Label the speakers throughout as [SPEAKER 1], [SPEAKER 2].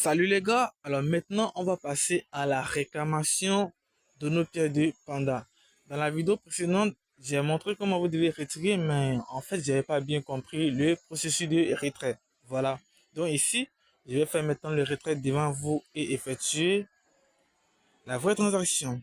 [SPEAKER 1] Salut les gars, alors maintenant on va passer à la réclamation de nos pièces de panda. Dans la vidéo précédente, j'ai montré comment vous devez retirer, mais en fait j'avais pas bien compris le processus de retrait. Voilà, donc ici je vais faire maintenant le retrait devant vous et effectuer la vraie transaction.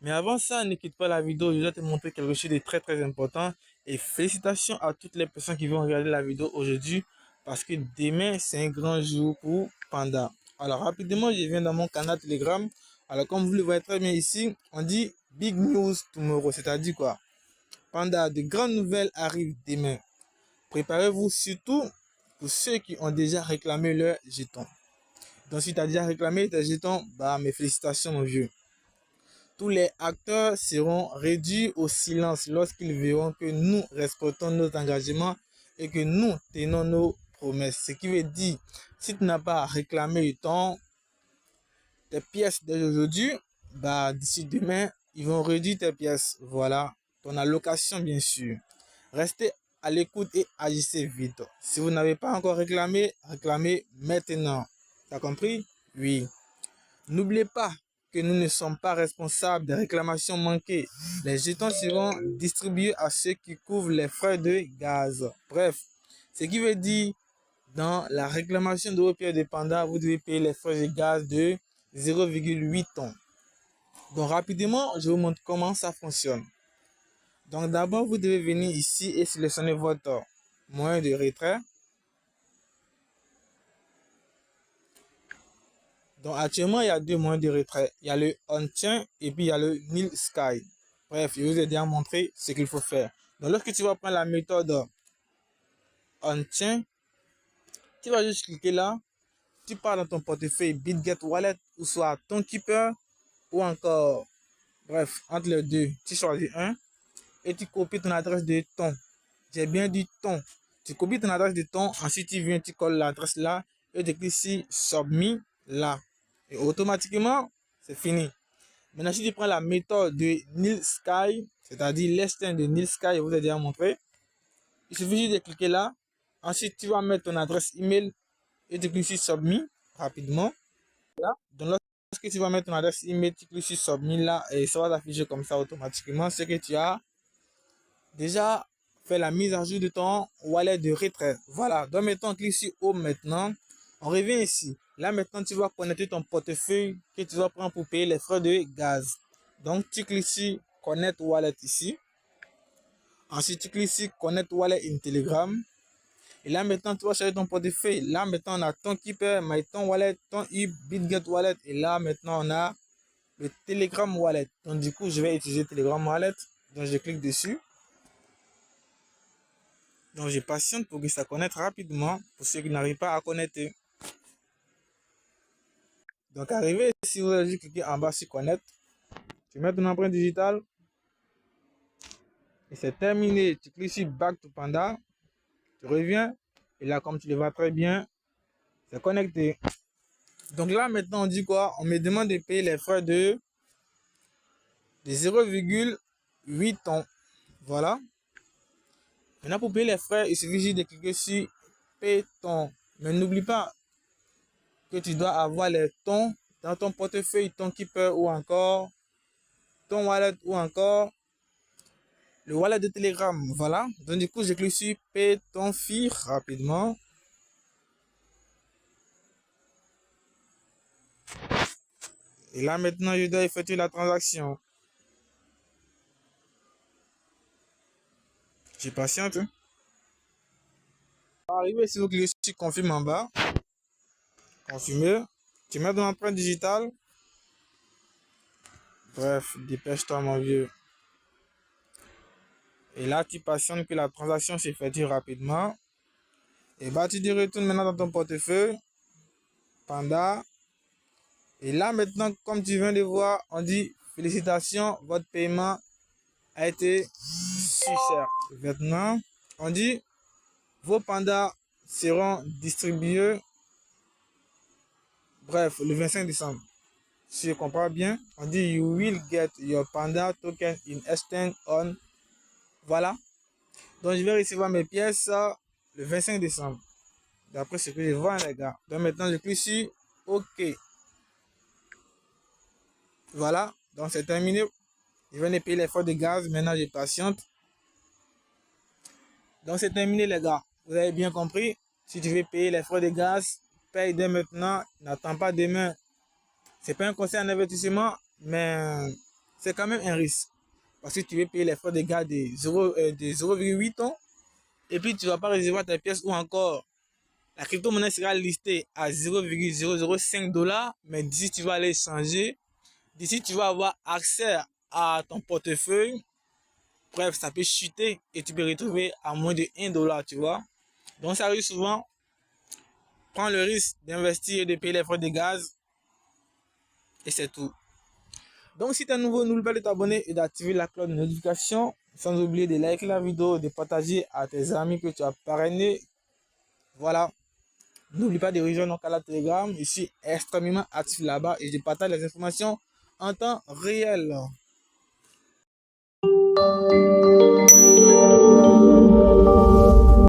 [SPEAKER 1] Mais avant ça, ne quitte pas la vidéo, je dois te montrer quelque chose de très important. Et félicitations à toutes les personnes qui vont regarder la vidéo aujourd'hui. Parce que demain, c'est un grand jour pour Panda. Alors rapidement, je viens dans mon canal Telegram. Alors comme vous le voyez très bien ici, on dit Big News Tomorrow. C'est-à-dire quoi? Panda, de grandes nouvelles arrivent demain. Préparez-vous surtout pour ceux qui ont déjà réclamé leur jeton. Donc si tu as déjà réclamé tes jetons, bah mes félicitations mon vieux. Tous les acteurs seront réduits au silence lorsqu'ils verront que nous respectons nos engagements et que nous tenons nos promesses. Ce qui veut dire, si tu n'as pas réclamé tes pièces dès aujourd'hui, bah, d'ici demain, ils vont réduire tes pièces. Voilà, ton allocation bien sûr. Restez à l'écoute et agissez vite. Si vous n'avez pas encore réclamé, réclamez maintenant. T'as compris? Oui. N'oubliez pas que nous ne sommes pas responsables des réclamations manquées. Les jetons seront distribués à ceux qui couvrent les frais de gaz. Bref, ce qui veut dire, dans la réclamation de vos pièces de panda, vous devez payer les frais de gaz de 0,8 tonnes. Donc rapidement, je vous montre comment ça fonctionne. Donc d'abord, vous devez venir ici et sélectionner votre moyen de retrait. Donc actuellement, il y a deux moyens de retrait. Il y a le on-chain et puis il y a le nil sky. Bref, je vous ai déjà montré ce qu'il faut faire. Donc lorsque tu vas prendre la méthode on-chain, tu vas juste cliquer là. Tu pars dans ton portefeuille BitGet Wallet ou soit ton Keeper ou encore, bref, entre les deux, tu choisis un et tu copies ton adresse de ton. J'ai bien dit ton. Tu copies ton adresse de ton, ensuite tu viens, tu colles l'adresse là et tu cliques sur Submit là. Et automatiquement, c'est fini. Maintenant, si tu prends la méthode de Nil Sky, c'est-à-dire l'externe de Nil Sky, je vous ai déjà montré, il suffit juste de cliquer là. Ensuite, tu vas mettre ton adresse email et tu cliques sur Submit rapidement. Là. Donc, lorsque tu vas mettre ton adresse email, tu cliques sur Submit là et ça va s'afficher comme ça automatiquement. C'est que tu as déjà fait la mise à jour de ton wallet de retrait. Voilà. Donc, maintenant, on clique sur Home maintenant. On revient ici. Là, maintenant, tu vas connecter ton portefeuille que tu vas prendre pour payer les frais de gaz. Donc, tu cliques sur Connect Wallet ici. Ensuite, tu cliques sur Connect Wallet in Telegram. Et là, maintenant, tu vas chercher ton portefeuille. Là, maintenant, on a ton Keeper, ton Wallet, ton BitGet Wallet. Et là, maintenant, on a le Telegram Wallet. Donc, du coup, je vais utiliser Telegram Wallet. Donc, je clique dessus. Donc, je patiente pour que ça connecte rapidement pour ceux qui n'arrivent pas à connecter. Donc, arrivé, si vous avez cliqué en bas sur Connect, tu mets ton empreinte digitale et c'est terminé. Tu cliques sur Back to Panda, tu reviens et là, comme tu le vois très bien, c'est connecté. Donc là, maintenant, on dit quoi? On me demande de payer les frais de 0,8 tonnes. Voilà. Maintenant, pour payer les frais, il suffit juste de cliquer sur Paye ton. Mais n'oublie pas que tu dois avoir les tons dans ton portefeuille, ton Keeper ou encore ton wallet ou encore le wallet de Telegram. Voilà. Donc, du coup, je clique sur Paye ton fee rapidement. Et là, maintenant, je dois effectuer la transaction. J'ai patiente. Arrivé, si vous cliquez sur Confirme en bas. Confirmer. Tu mets ton empreinte digitale. Bref, dépêche-toi, mon vieux. Et là, tu patientes que la transaction s'effectue rapidement. Et bah, tu te retournes maintenant dans ton portefeuille. Panda. Et là, maintenant, comme tu viens de voir, on dit félicitations, votre paiement a été succès. Maintenant, on dit vos pandas seront distribués. Bref, le 25 décembre. Si je comprends bien, on dit you will get your panda token in exchange on. Voilà. Donc, je vais recevoir mes pièces le 25 décembre. D'après ce que je vois, les gars. Donc, maintenant, je clique sur OK. Voilà, donc c'est terminé. Je viens de payer les frais de gaz. Maintenant, je patiente. Donc c'est terminé les gars. Vous avez bien compris. Si tu veux payer les frais de gaz, paye dès maintenant. N'attends pas demain. C'est pas un conseil en investissement, mais c'est quand même un risque. Parce que tu veux payer les frais de gaz de 0,8 tonnes et puis tu ne vas pas recevoir tes pièces ou encore la crypto-monnaie sera listée à 0,005 dollars, mais d'ici tu vas aller changer, d'ici tu vas avoir accès à ton portefeuille. Bref, ça peut chuter et tu peux retrouver à moins de 1 dollar, tu vois. Donc ça arrive souvent. Prends le risque d'investir et de payer les frais de gaz et c'est tout. Donc si tu es nouveau, n'oublie pas de t'abonner et d'activer la cloche de notification. Sans oublier de liker la vidéo, de partager à tes amis que tu as parrainés. Voilà. N'oublie pas de rejoindre mon canal Telegram. Je suis extrêmement actif là-bas et je partage les informations en temps réel.